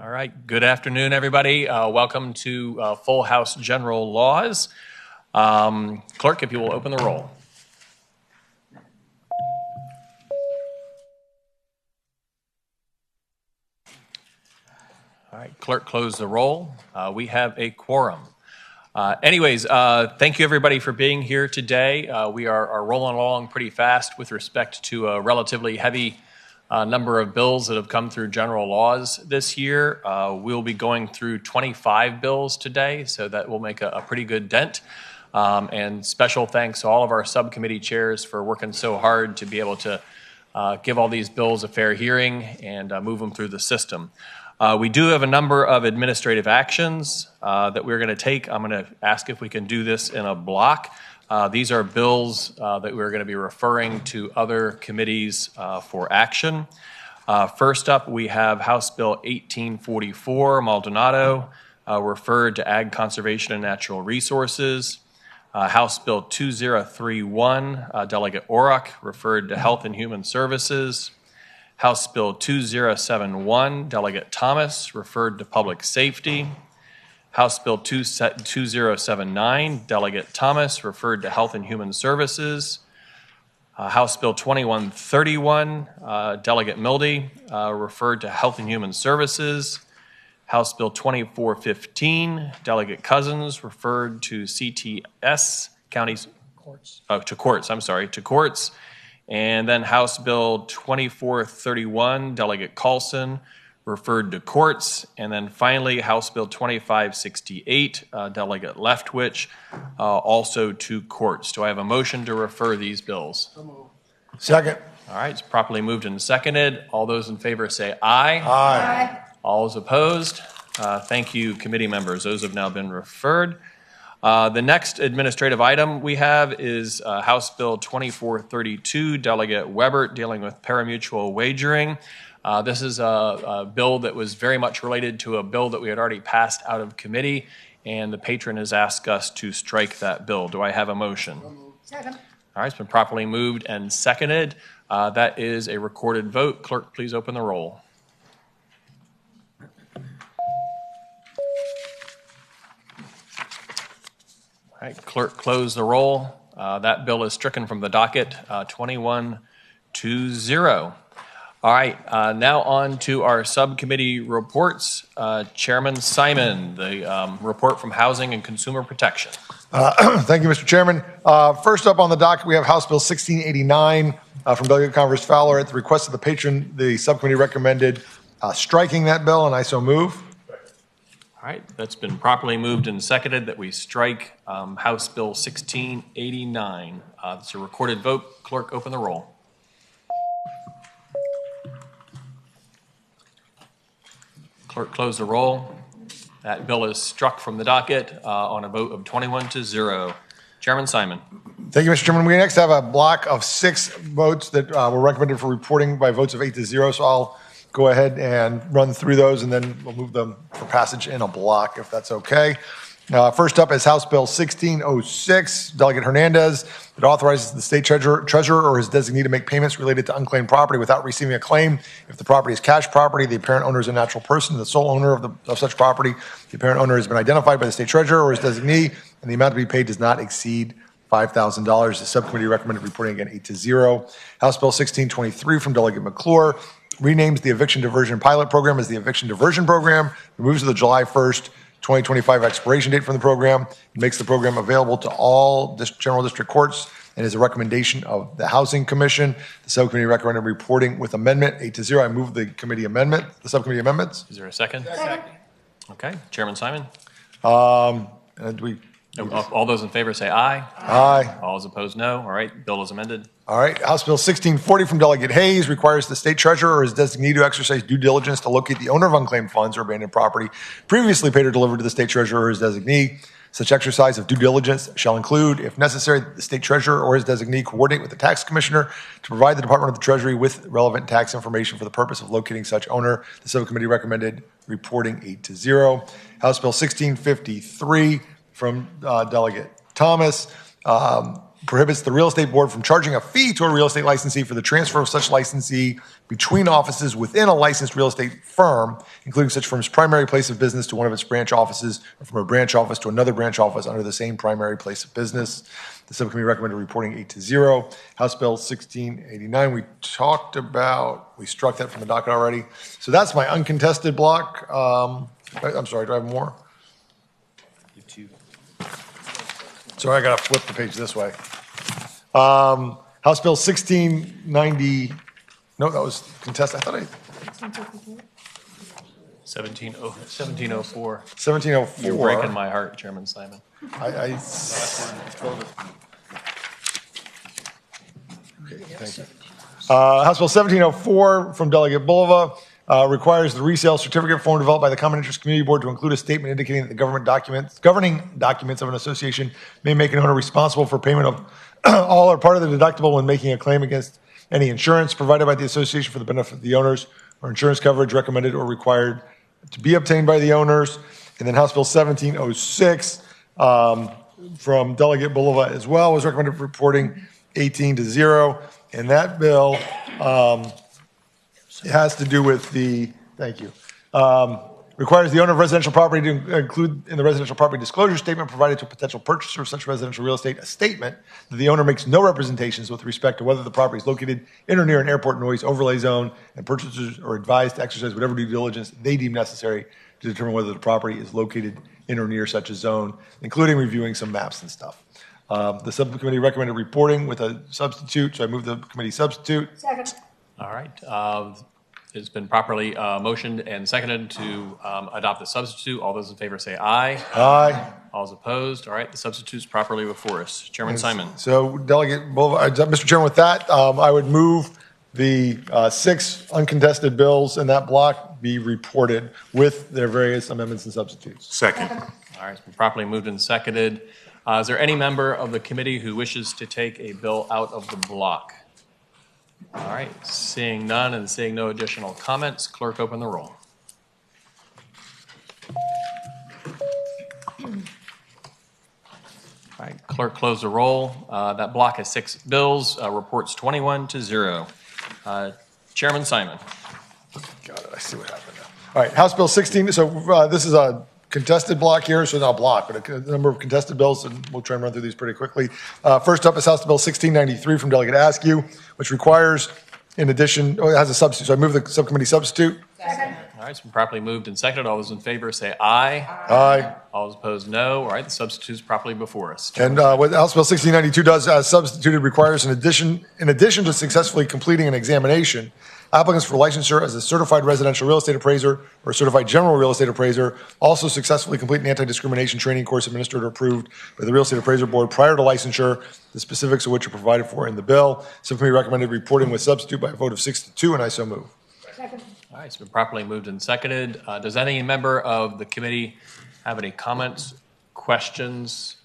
All right, good afternoon, everybody. Welcome to Full House General Laws. Clerk, if you will open the roll. All right, clerk, close the roll. We have a quorum. Thank you, everybody, for being here today. We are rolling along pretty fast with respect to a relatively heavy number of bills that have come through general laws this year. We'll be going through 25 bills today, so that will make a pretty good dent. And special thanks to all of our subcommittee chairs for working so hard to be able to give all these bills a fair hearing and move them through the system. We do have a number of administrative actions that we're going to take. I'm going to ask if we can do this in a block. These are bills that we're going to be referring to other committees for action. First up, we have House Bill 1844, Maldonado, referred to Ag Conservation and Natural Resources. House Bill 2031, Delegate Orrock, referred to Health and Human Services. House Bill 2071, Delegate Thomas, referred to Public Safety. House Bill 2079, Delegate Thomas, referred to Health and Human Services. House Bill 2131, Delegate Mildy, referred to Health and Human Services. House Bill 2415, Delegate Cousins, referred to CTS, counties, to courts. And then House Bill 2431, Delegate Carlson, referred to courts. And then finally, House Bill 2568, Delegate Leftwich, also to courts. Do I have a motion to refer these bills? So moved. Second. All right, it's properly moved and seconded. All those in favor say aye. Aye. All is opposed? Thank you, committee members. Those have now been referred. The next administrative item we have is House Bill 2432, Delegate Weber, dealing with parimutuel wagering. This is a bill that was very much related to a bill that we had already passed out of committee, and the patron has asked us to strike that bill. Do I have a motion? Second. All right, it's been properly moved and seconded. That is a recorded vote. Clerk, please open the roll. All right, clerk, close the roll. That bill is stricken from the docket, 21-0. All right, now on to our subcommittee reports. Chairman Simon, the report from Housing and Consumer Protection. Thank you, Mr. Chairman. First up on the docket, we have House Bill 1689 from Delegate Converse Fowler. At the request of the patron, the subcommittee recommended striking that bill, and I so move. All right, that's been properly moved and seconded that we strike House Bill 1689. It's a recorded vote. Clerk, open the roll. Clerk, close the roll. That bill is struck from the docket on a vote of 21-0. Chairman Simon. Thank you, Mr. Chairman. We next have a block of 6 votes that were recommended for reporting by votes of 8-0. So I'll go ahead and run through those, and then we'll move them for passage in a block, if that's okay. First up is House Bill 1606, Delegate Hernandez. It authorizes the state treasurer or his designee to make payments related to unclaimed property without receiving a claim. If the property is cash property, the apparent owner is a natural person, the sole owner of such property. The apparent owner has been identified by the state treasurer or his designee, and the amount to be paid does not exceed $5,000. The subcommittee recommended reporting again 8-0. House Bill 1623 from Delegate McClure renames the eviction diversion pilot program as the eviction diversion program, removes the July 1st, 2025 expiration date from the program, and makes the program available to all general district courts, and is a recommendation of the Housing Commission. The subcommittee recommended reporting with amendment 8-0. I move the subcommittee amendments. Is there a second? Second. Okay, Chairman Simon. And all those in favor say aye. Aye. All those opposed, no. All right, bill is amended. All right, House Bill 1640 from Delegate Hayes requires the state treasurer or his designee to exercise due diligence to locate the owner of unclaimed funds or abandoned property previously paid or delivered to the state treasurer or his designee. Such exercise of due diligence shall include, if necessary, the state treasurer or his designee coordinate with the tax commissioner to provide the Department of the Treasury with relevant tax information for the purpose of locating such owner. The subcommittee recommended reporting 8-0. House Bill 1653 from Delegate Thomas prohibits the real estate board from charging a fee to a real estate licensee for the transfer of such licensee between offices within a licensed real estate firm, including such firm's primary place of business to one of its branch offices, or from a branch office to another branch office under the same primary place of business. The subcommittee recommended reporting 8-0. House Bill 1689, we talked about, we struck that from the docket already. So that's my uncontested block. I'm sorry, do I have more? Sorry, I got to flip the page this way. House Bill 1690, no, that was contested. I thought 1704. 1704. You're breaking my heart, Chairman Simon. Okay, thank you. House Bill 1704 from Delegate Bulova requires the resale certificate form developed by the Common Interest Community Board to include a statement indicating that the governing documents of an association may make an owner responsible for payment of all or part of the deductible when making a claim against any insurance provided by the association for the benefit of the owners, or insurance coverage recommended or required to be obtained by the owners. And then House Bill 1706 from Delegate Bulova as well was recommended for reporting 18-0. And that bill it has to do with the, thank you, requires the owner of residential property to include in the residential property disclosure statement provided to a potential purchaser of such residential real estate a statement that the owner makes no representations with respect to whether the property is located in or near an airport noise overlay zone, and purchasers are advised to exercise whatever due diligence they deem necessary to determine whether the property is located in or near such a zone, including reviewing some maps and stuff. The subcommittee recommended reporting with a substitute, so I move the committee substitute. Second. All right. It's been properly motioned and seconded to adopt the substitute. All those in favor say aye. Aye. All those opposed? All right, the substitute's properly before us. Chairman Simon. So Delegate Bulova, Mr. Chairman, with that, I would move the 6 uncontested bills in that block be reported with their various amendments and substitutes. Second. All right, it's been properly moved and seconded. Is there any member of the committee who wishes to take a bill out of the block? All right, seeing none and seeing no additional comments, clerk open the roll. All right, clerk close the roll. That block has 6 bills, reports 21-0. Chairman Simon. Got it, I see what happened now. All right, House Bill 16, so this is a contested block here, so not a block, but a number of contested bills, and we'll try and run through these pretty quickly. First up is House Bill 1693 from Delegate Askew, which requires, in addition, it has a substitute, so I move the subcommittee substitute. Second. All right, it's been properly moved and seconded. All those in favor say aye. Aye. All those opposed, no. All right, the substitute is properly before us. And what House Bill 1692 does, as substituted, requires, in addition to successfully completing an examination, applicants for licensure as a certified residential real estate appraiser or certified general real estate appraiser also successfully complete an anti-discrimination training course administered or approved by the Real Estate Appraiser Board prior to licensure, the specifics of which are provided for in the bill. Subcommittee recommended reporting with substitute by a vote of 6-2, and I so move. Second. All right, it's been properly moved and seconded. Does any member of the committee have any comments, questions?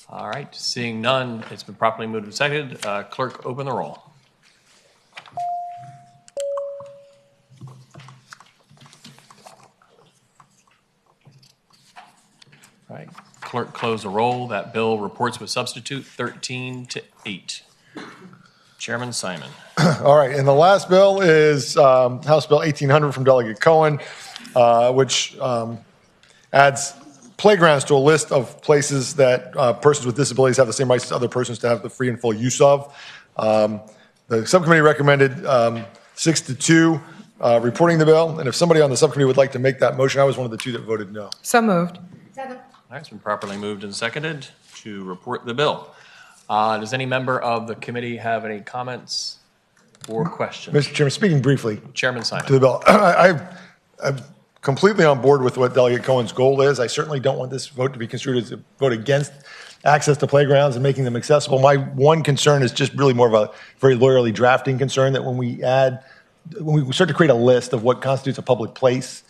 All right, seeing none, it's been properly moved and seconded. Clerk, open the roll. All right, clerk, close the roll. That bill reports with substitute 13-8. Chairman Simon. All right, and the last bill is House Bill 1800 from Delegate Cohen, which adds playgrounds to a list of places that persons with disabilities have the same rights as other persons to have the free and full use of. The subcommittee recommended 6-2 reporting the bill, and if somebody on the subcommittee would like to make that motion, I was one of the 2 that voted no. So moved. Second. All right, it's been properly moved and seconded to report the bill. Does any member of the committee have any comments or questions? Mr. Chairman, speaking briefly Chairman to Simon. the bill, I'm completely on board with what Delegate Cohen's goal is. I certainly don't want this vote to be construed as a vote against access to playgrounds and making them accessible. My one concern is just really more of a very lawyerly drafting concern, that when we start to create a list of what constitutes a public place,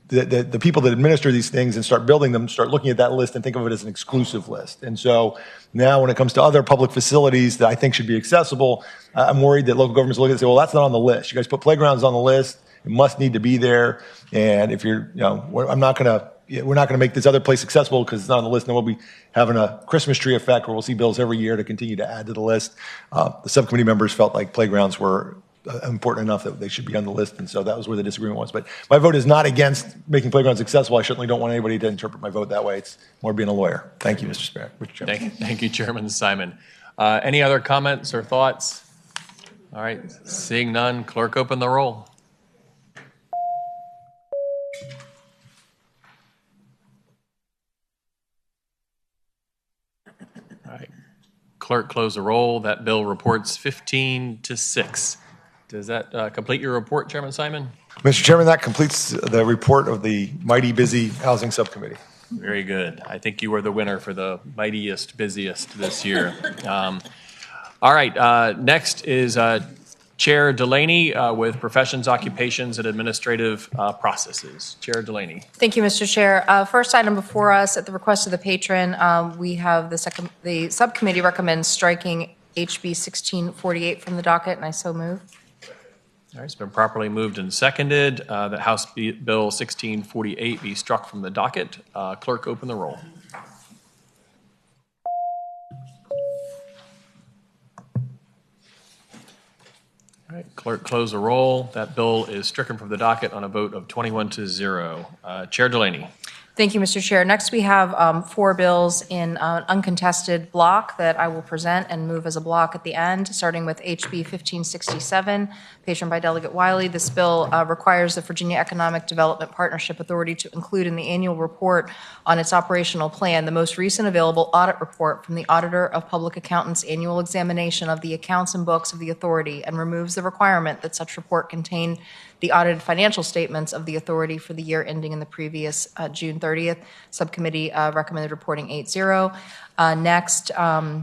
the people that administer these things and start building them start looking at that list and think of it as an exclusive list. And so now when it comes to other public facilities that I think should be accessible, I'm worried that local governments look at it and say, well, that's not on the list. You guys put playgrounds on the list. It must need to be there. And if you're, I'm not going to we're not going to make this other place accessible because it's not on the list. And then we'll be having a Christmas tree effect where we'll see bills every year to continue to add to the list. The subcommittee members felt like playgrounds were important enough that they should be on the list, and so that was where the disagreement was. But my vote is not against making playgrounds accessible. I certainly don't want anybody to interpret my vote that way. It's more being a lawyer. Thank you, Mr. Chairman. Thank you, Chairman Simon. Any other comments or thoughts? All right, seeing none, clerk open the roll. All right, clerk close the roll. That bill reports 15-6. Does that complete your report, Chairman Simon? Mr. Chairman, that completes the report of the mighty busy Housing Subcommittee. Very good. I think you were the winner for the mightiest, busiest this year. All right, next is Chair Delaney with Professions, Occupations, and Administrative Processes. Chair Delaney. Thank you, Mr. Chair. First item before us, at the request of the patron, we have the subcommittee recommends striking HB 1648 from the docket, and I so move. All right, it's been properly moved and seconded that House Bill 1648 be struck from the docket. Clerk, open the roll. All right, clerk, close the roll. That bill is stricken from the docket on a vote of 21-0. Chair Delaney. Thank you, Mr. Chair. Next, we have 4 bills in an uncontested block that I will present and move as a block at the end, starting with HB 1567, patroned by Delegate Wiley. This bill requires the Virginia Economic Development Partnership Authority to include in the annual report on its operational plan the most recent available audit report from the Auditor of Public Accountants' annual examination of the accounts and books of the authority, and removes the requirement that such report contain the audited financial statements of the authority for the year ending in the previous June 30th. Subcommittee recommended reporting 8-0. Next, HB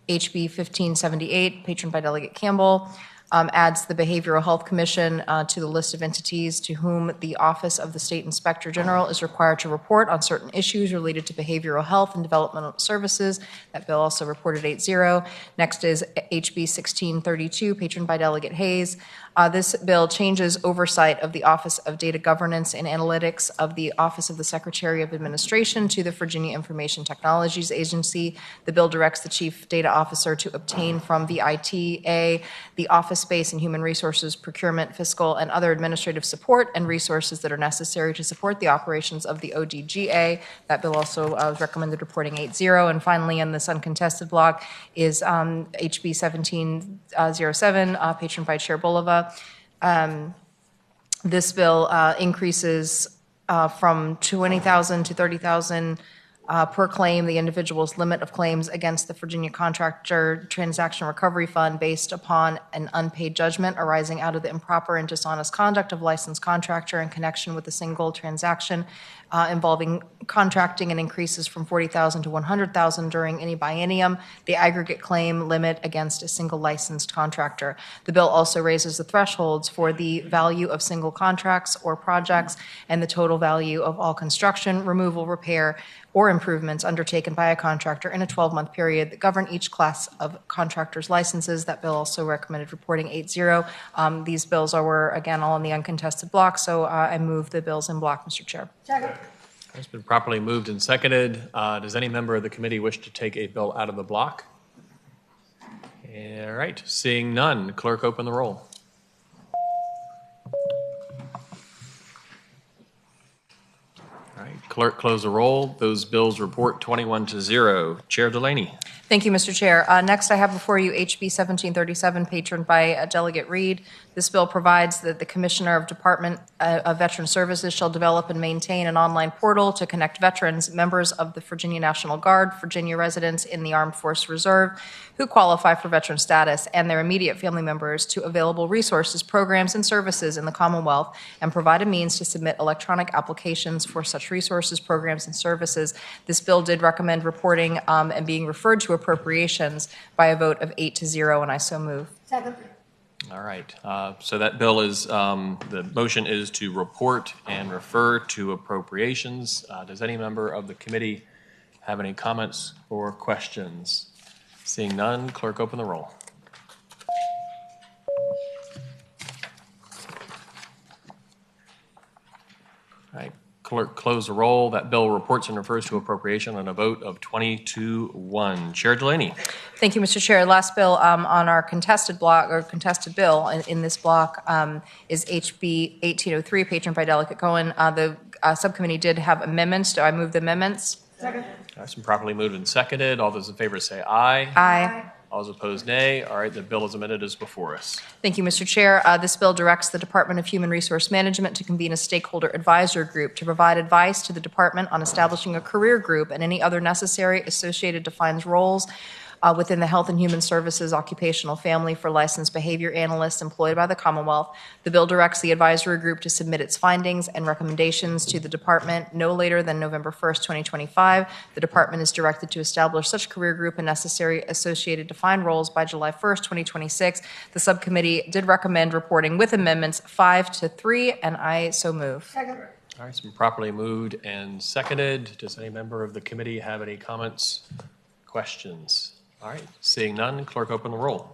1578, patroned by Delegate Campbell, adds the Behavioral Health Commission to the list of entities to whom the Office of the State Inspector General is required to report on certain issues related to behavioral health and developmental services. That bill also reported 8-0. Next is HB 1632, patroned by Delegate Hayes. This bill changes oversight of the Office of Data Governance and Analytics of the Office of the Secretary of Administration to the Virginia Information Technologies Agency. The bill directs the Chief Data Officer to obtain from VITA the office space and human resources, procurement, fiscal, and other administrative support and resources that are necessary to support the operations of the ODGA. That bill also was recommended reporting 8-0. And finally, in this uncontested block is HB 1707, patroned by Chair Bulova. This bill increases from $20,000 to $30,000 per claim the individual's limit of claims against the Virginia Contractor Transaction Recovery Fund based upon an unpaid judgment arising out of the improper and dishonest conduct of licensed contractor in connection with a single transaction involving contracting, and increases from $40,000 to $100,000 during any biennium the aggregate claim limit against a single licensed contractor. The bill also raises the thresholds for the value of single contracts or projects and the total value of all construction, removal, repair, or improvements undertaken by a contractor in a 12-month period that govern each class of contractors' licenses. That bill also recommended reporting 8-0. These bills were, again, all in the uncontested block, so I move the bills in block, Mr. Chair. Second. It's been properly moved and seconded. Does any member of the committee wish to take a bill out of the block? All right, seeing none, clerk, open the roll. All right, clerk, close the roll. Those bills report 21-0. Chair Delaney. Thank you, Mr. Chair. Next, I have before you HB 1737, patroned by Delegate Reed. This bill provides that the Commissioner of Department of Veteran Services shall develop and maintain an online portal to connect veterans, members of the Virginia National Guard, Virginia residents in the Armed Force Reserve who qualify for veteran status, and their immediate family members to available resources, programs, and services in the Commonwealth, and provide a means to submit electronic applications for such resources, programs, and services. This bill did recommend reporting and being referred to appropriations by a vote of 8-0, and I so move. Second. All right, so that bill is, the motion is to report and refer to appropriations. Does any member of the committee have any comments or questions? Seeing none, clerk, open the roll. All right, Clerk, close the roll. That bill reports and refers to appropriation on a vote of 20-1. Chair Delaney. Thank you, Mr. Chair. Last bill on our contested block, or contested bill in this block, is HB 1803, patroned by Delegate Cohen. The subcommittee did have amendments. Do I move the amendments? Second. It's been properly moved and seconded. All those in favor say aye. Aye. All those opposed, nay. All right, the bill as amended is before us. Thank you, Mr. Chair. This bill directs the Department of Human Resource Management to convene a stakeholder advisor group to provide advice to the department on establishing a career group and any other necessary associated defines roles within the Health and Human Services occupational family for licensed behavior analysts employed by the Commonwealth. The bill directs the advisory group to submit its findings and recommendations to the department no later than November 1st, 2025. The department is directed to establish such career group and necessary associated defined roles by July 1st, 2026. The subcommittee did recommend reporting with amendments 5-3, and I so move. Second. All right, it's been properly moved and seconded. Does any member of the committee have any comments, questions? All right, seeing none, clerk open the roll.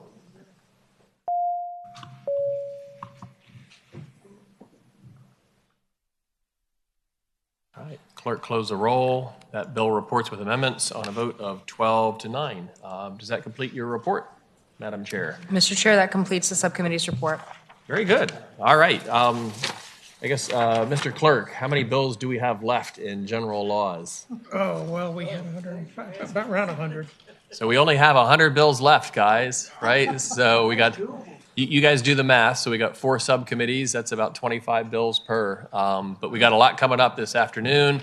All right, clerk close the roll. That bill reports with amendments on a vote of 12-9. Does that complete your report, Madam Chair? Mr. Chair, that completes the subcommittee's report. Very good. All right. I guess, Mr. Clerk, how many bills do we have left in general laws? Oh, well, we have 105, about around 100. So we only have 100 bills left, guys, right? So we got, you guys do the math. So we got 4 subcommittees. That's about 25 bills per. But we got a lot coming up this afternoon.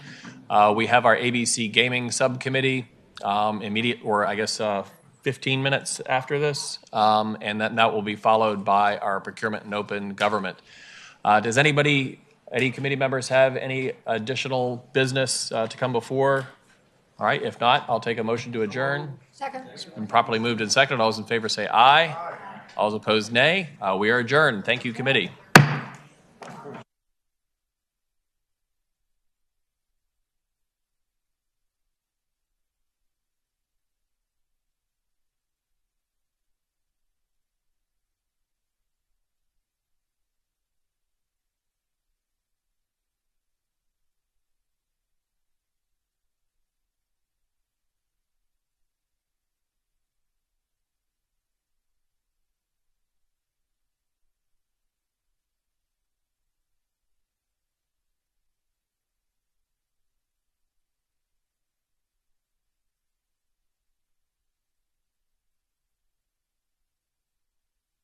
We have our ABC Gaming Subcommittee 15 minutes after this. And that will be followed by our Procurement and Open Government. Does any committee members have any additional business to come before? All right, if not, I'll take a motion to adjourn. Second. It's been properly moved and seconded. All those in favor say aye. All those opposed, nay. We are adjourned. Thank you, committee.